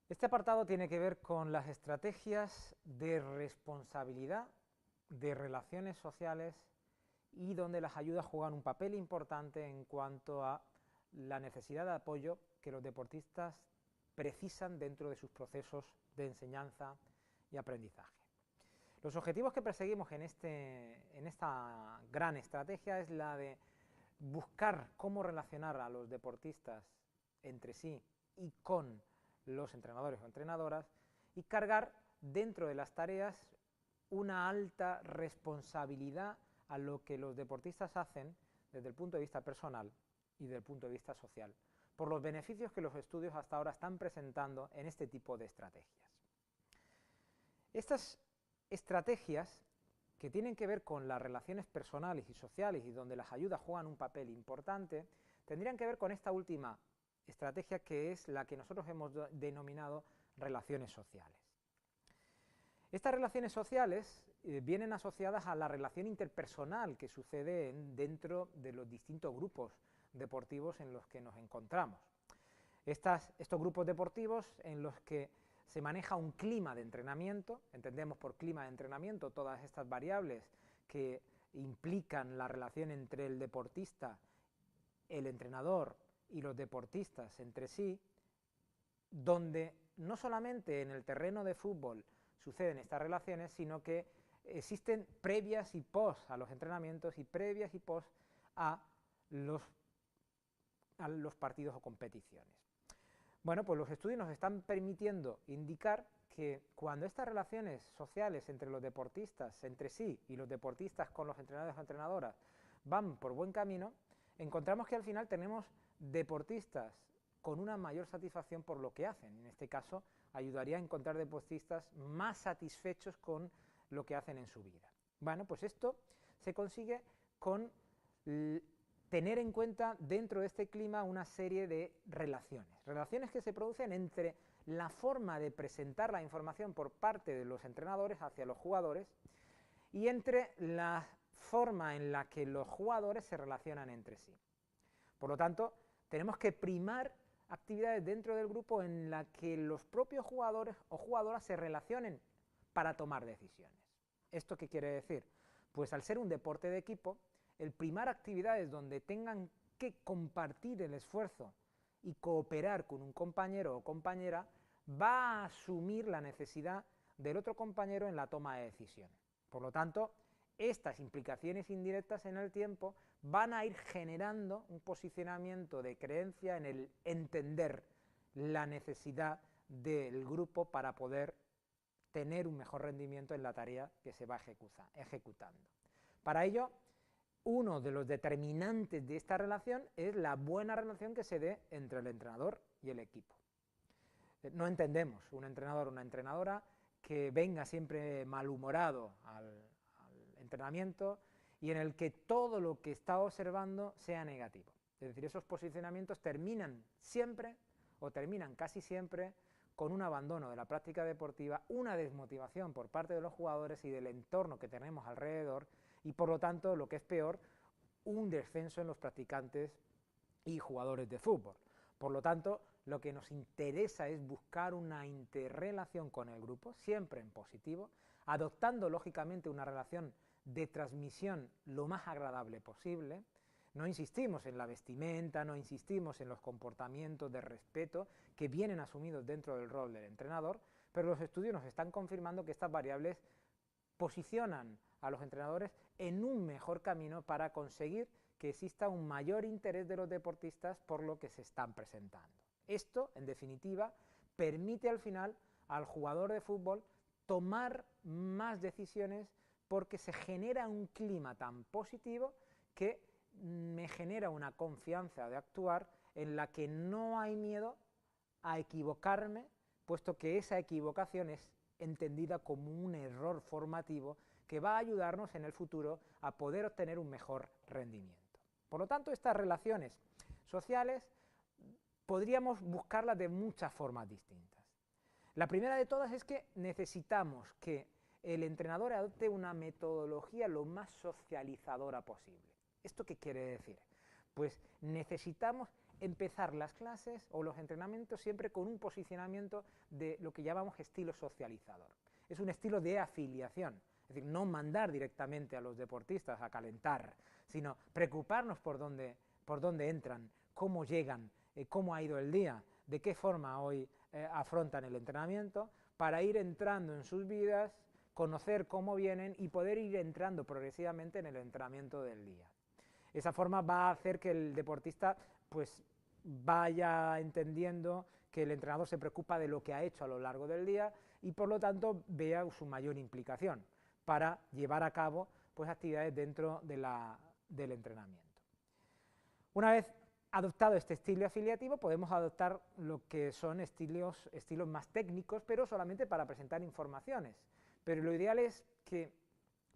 Este apartado tiene que ver con las estrategias de responsabilidad de relaciones sociales y donde las ayudas juegan un papel importante en cuanto a la necesidad de apoyo que los deportistas precisan dentro de sus procesos de enseñanza y aprendizaje. Los objetivos que perseguimos en esta gran estrategia es la de buscar cómo relacionar a los deportistas entre sí y con los entrenadores o entrenadoras y cargar dentro de las tareas una alta responsabilidad a lo que los deportistas hacen desde el punto de vista personal y desde el punto de vista social, por los beneficios que los estudios hasta ahora están presentando en este tipo de estrategias. Estas estrategias que tienen que ver con las relaciones personales y sociales y donde las ayudas juegan un papel importante, tendrían que ver con esta última estrategia que es la que nosotros hemos denominado relaciones sociales. Estas relaciones sociales vienen asociadas a la relación interpersonal que sucede dentro de los distintos grupos deportivos en los que nos encontramos. Estos grupos deportivos en los que se maneja un clima de entrenamiento, entendemos por clima de entrenamiento todas estas variables que implican la relación entre el deportista, el entrenador y los deportistas entre sí, donde no solamente en el terreno de fútbol suceden estas relaciones, sino que existen previas y post a los entrenamientos y previas y post a los partidos o competiciones. Bueno, pues los estudios nos están permitiendo indicar que cuando estas relaciones sociales entre los deportistas entre sí y los deportistas con los entrenadores o entrenadoras van por buen camino, encontramos que al final tenemos deportistas con una mayor satisfacción por lo que hacen. En este caso, ayudaría a encontrar deportistas más satisfechos con lo que hacen en su vida. Bueno, pues esto se consigue con tener en cuenta dentro de este clima una serie de relaciones que se producen entre la forma de presentar la información por parte de los entrenadores hacia los jugadores y entre la forma en la que los jugadores se relacionan entre sí. Por lo tanto, tenemos que primar actividades dentro del grupo en la que los propios jugadores o jugadoras se relacionen para tomar decisiones. ¿Esto qué quiere decir? Pues al ser un deporte de equipo, el primar actividades donde tengan que compartir el esfuerzo y cooperar con un compañero o compañera va a asumir la necesidad del otro compañero en la toma de decisiones. Por lo tanto, estas implicaciones indirectas en el tiempo van a ir generando un posicionamiento de creencia en el entender la necesidad del grupo para poder tener un mejor rendimiento en la tarea que se va ejecutando. Para ello, uno de los determinantes de esta relación es la buena relación que se dé entre el entrenador y el equipo. No entendemos un entrenador o una entrenadora que venga siempre malhumorado al entrenamiento y en el que todo lo que está observando sea negativo. Es decir, esos posicionamientos terminan siempre o terminan casi siempre con un abandono de la práctica deportiva, una desmotivación por parte de los jugadores y del entorno que tenemos alrededor y por lo tanto, lo que es peor, un descenso en los practicantes y jugadores de fútbol. Por lo tanto, lo que nos interesa es buscar una interrelación con el grupo, siempre en positivo, adoptando lógicamente una relación de transmisión lo más agradable posible. No insistimos en la vestimenta, no insistimos en los comportamientos de respeto que vienen asumidos dentro del rol del entrenador, pero los estudios nos están confirmando que estas variables posicionan a los entrenadores en un mejor camino para conseguir que exista un mayor interés de los deportistas por lo que se están presentando. Esto, en definitiva, permite al final al jugador de fútbol tomar más decisiones porque se genera un clima tan positivo que me genera una confianza de actuar en la que no hay miedo a equivocarme, puesto que esa equivocación es entendida como un error formativo que va a ayudarnos en el futuro a poder obtener un mejor rendimiento. Por lo tanto, estas relaciones sociales podríamos buscarlas de muchas formas distintas. La primera de todas es que necesitamos que el entrenador adopte una metodología lo más socializadora posible. ¿Esto qué quiere decir? Pues necesitamos empezar las clases o los entrenamientos siempre con un posicionamiento de lo que llamamos estilo socializador. Es un estilo de afiliación, es decir, no mandar directamente a los deportistas a calentar, sino preocuparnos por dónde entran, cómo llegan, cómo ha ido el día, de qué forma hoy afrontan el entrenamiento, para ir entrando en sus vidas, conocer cómo vienen y poder ir entrando progresivamente en el entrenamiento del día. Esa forma va a hacer que el deportista pues vaya entendiendo que el entrenador se preocupa de lo que ha hecho a lo largo del día y por lo tanto vea su mayor implicación para llevar a cabo pues actividades dentro del entrenamiento. Una vez adoptado este estilo afiliativo, podemos adoptar lo que son estilos más técnicos, pero solamente para presentar informaciones. Pero lo ideal es que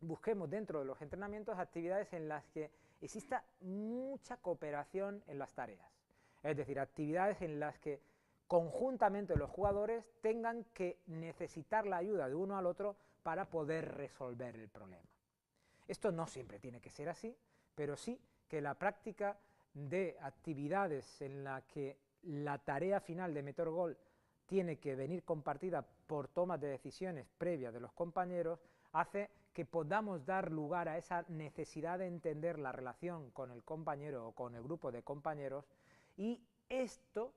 busquemos dentro de los entrenamientos actividades en las que exista mucha cooperación en las tareas. Es decir, actividades en las que conjuntamente los jugadores tengan que necesitar la ayuda de uno al otro para poder resolver el problema. Esto no siempre tiene que ser así, pero sí que la práctica de actividades en la que la tarea final de meter gol tiene que venir compartida por tomas de decisiones previas de los compañeros, hace que podamos dar lugar a esa necesidad de entender la relación con el compañero o con el grupo de compañeros, y esto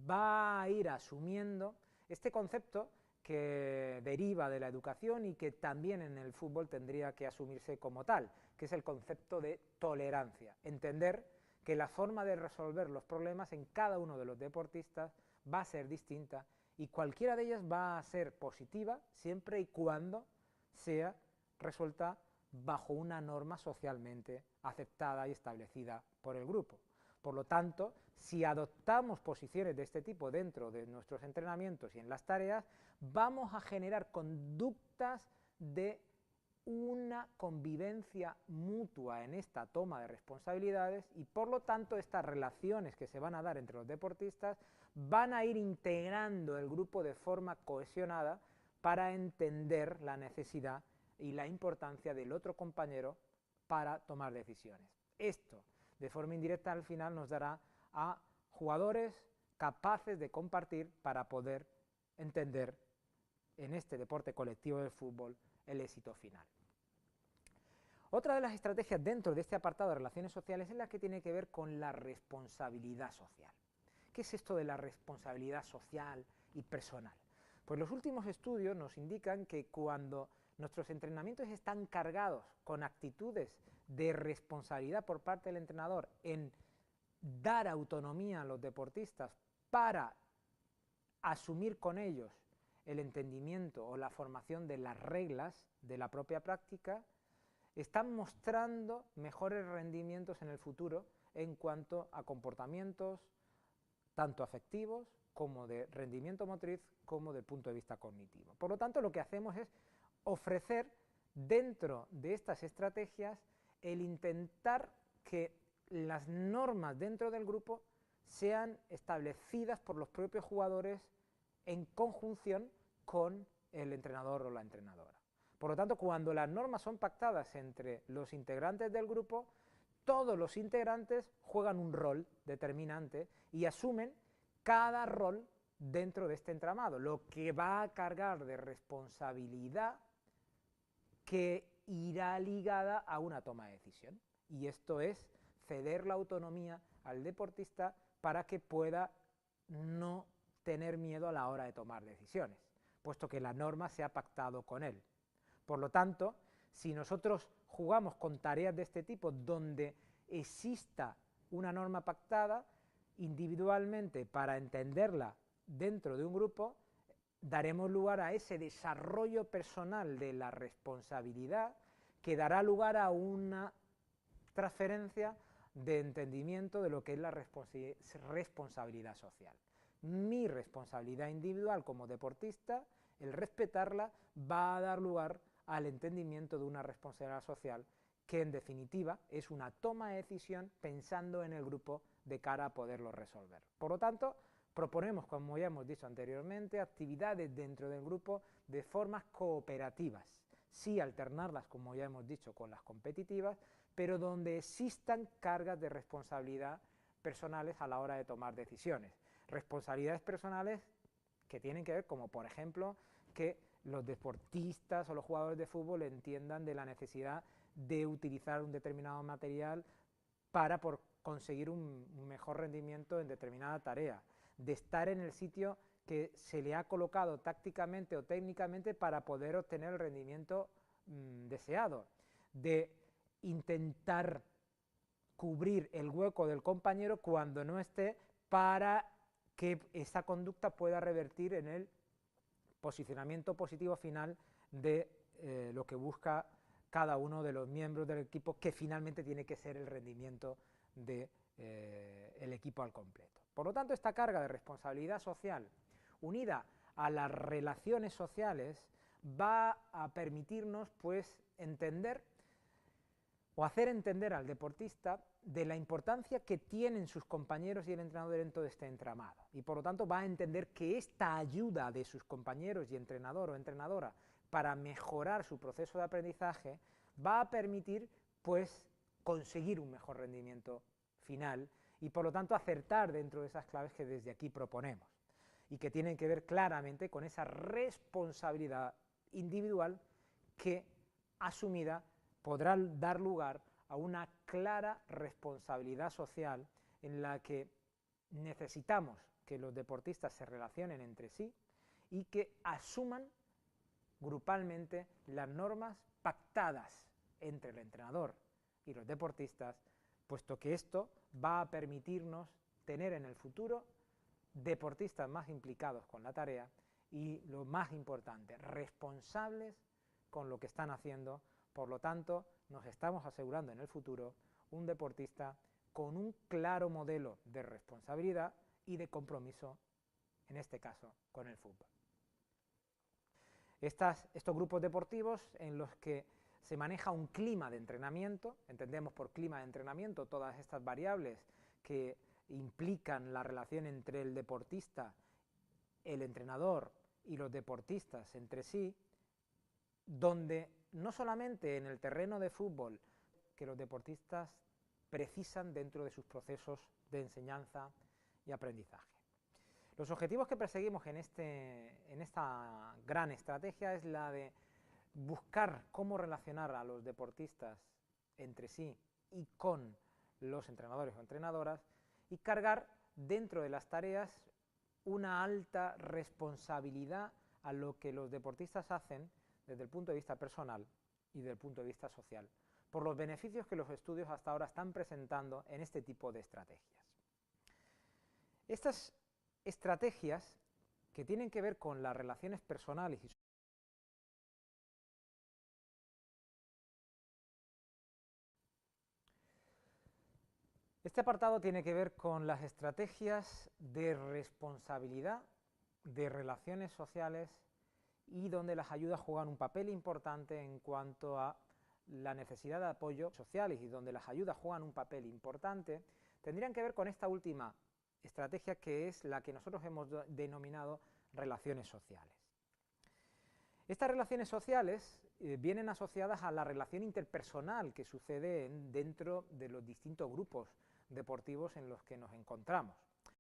va a ir asumiendo este concepto que deriva de la educación y que también en el fútbol tendría que asumirse como tal, que es el concepto de tolerancia. Entender que la forma de resolver los problemas en cada uno de los deportistas va a ser distinta y cualquiera de ellas va a ser positiva siempre y cuando sea resuelta bajo una norma socialmente aceptada y establecida por el grupo. Por lo tanto, si adoptamos posiciones de este tipo dentro de nuestros entrenamientos y en las tareas, vamos a generar conductas de una convivencia mutua en esta toma de responsabilidades y por lo tanto estas relaciones que se van a dar entre los deportistas van a ir integrando el grupo de forma cohesionada para entender la necesidad y la importancia del otro compañero para tomar decisiones. Esto, de forma indirecta, al final nos dará a jugadores capaces de compartir para poder entender en este deporte colectivo del fútbol el éxito final. Otra de las estrategias dentro de este apartado de relaciones sociales es la que tiene que ver con la responsabilidad social. ¿Qué es esto de la responsabilidad social y personal? Pues los últimos estudios nos indican que cuando nuestros entrenamientos están cargados con actitudes de responsabilidad por parte del entrenador en dar autonomía a los deportistas para asumir con ellos el entendimiento o la formación de las reglas de la propia práctica, están mostrando mejores rendimientos en el futuro en cuanto a comportamientos tanto afectivos como de rendimiento motriz como del punto de vista cognitivo. Por lo tanto, lo que hacemos es ofrecer dentro de estas estrategias el intentar que las normas dentro del grupo sean establecidas por los propios jugadores en conjunción con el entrenador o la entrenadora. Por lo tanto, cuando las normas son pactadas entre los integrantes del grupo, todos los integrantes juegan un rol determinante y asumen cada rol dentro de este entramado, lo que va a cargar de responsabilidad que irá ligada a una toma de decisión. Y esto es ceder la autonomía al deportista para que pueda no tener miedo a la hora de tomar decisiones, puesto que la norma se ha pactado con él. Por lo tanto, si nosotros jugamos con tareas de este tipo donde exista una norma pactada individualmente para entenderla dentro de un grupo, daremos lugar a ese desarrollo personal de la responsabilidad que dará lugar a una transferencia de entendimiento de lo que es la responsabilidad social. Mi responsabilidad individual como deportista, el respetarla, va a dar lugar al entendimiento de una responsabilidad social que en definitiva es una toma de decisión pensando en el grupo de cara a poderlo resolver. Por lo tanto, proponemos, como ya hemos dicho anteriormente, actividades dentro del grupo de formas cooperativas, sí alternarlas, como ya hemos dicho, con las competitivas, pero donde existan cargas de responsabilidad personales a la hora de tomar decisiones. Responsabilidades personales que tienen que ver, como por ejemplo, que los deportistas o los jugadores de fútbol entiendan de la necesidad de utilizar un determinado material para conseguir un mejor rendimiento en determinada tarea, de estar en el sitio que se le ha colocado tácticamente o técnicamente para poder obtener el rendimiento deseado, de intentar cubrir el hueco del compañero cuando no esté, para que esa conducta pueda revertir en el posicionamiento positivo final de lo que busca cada uno de los miembros del equipo, que finalmente tiene que ser el rendimiento del equipo al completo. Por lo tanto, esta carga de responsabilidad social, unida a las relaciones sociales, va a permitirnos pues entender o hacer entender al deportista de la importancia que tienen sus compañeros y el entrenador en todo este entramado, y por lo tanto va a entender que esta ayuda de sus compañeros y entrenador o entrenadora para mejorar su proceso de aprendizaje va a permitir pues conseguir un mejor rendimiento final y por lo tanto acertar dentro de esas claves que desde aquí proponemos y que tienen que ver claramente con esa responsabilidad individual que, asumida, podrá dar lugar a una clara responsabilidad social en la que necesitamos que los deportistas se relacionen entre sí y que asuman grupalmente las normas pactadas entre el entrenador y los deportistas, puesto que esto va a permitirnos tener en el futuro deportistas más implicados con la tarea y, lo más importante, responsables con lo que están haciendo. Por lo tanto, nos estamos asegurando en el futuro un deportista con un claro modelo de responsabilidad y de compromiso, en este caso, con el fútbol. Estos grupos deportivos en los que se maneja un clima de entrenamiento, entendemos por clima de entrenamiento todas estas variables que implican la relación entre el deportista, el entrenador y los deportistas entre sí, donde no solamente en el terreno de fútbol que los deportistas precisan dentro de sus procesos de enseñanza y aprendizaje. Los objetivos que perseguimos en esta gran estrategia es la de buscar cómo relacionar a los deportistas entre sí y con los entrenadores o entrenadoras y cargar dentro de las tareas una alta responsabilidad a lo que los deportistas hacen desde el punto de vista personal y desde el punto de vista social, por los beneficios que los estudios hasta ahora están presentando en este tipo de estrategias. Estas estrategias que tienen que ver con las relaciones personales y este apartado tiene que ver con las estrategias de responsabilidad, de relaciones sociales y donde las ayudas juegan un papel importante en cuanto a la necesidad de apoyo sociales y donde las ayudas juegan un papel importante, tendrían que ver con esta última estrategia, que es la que nosotros hemos denominado relaciones sociales. Estas relaciones sociales vienen asociadas a la relación interpersonal que sucede dentro de los distintos grupos deportivos en los que nos encontramos.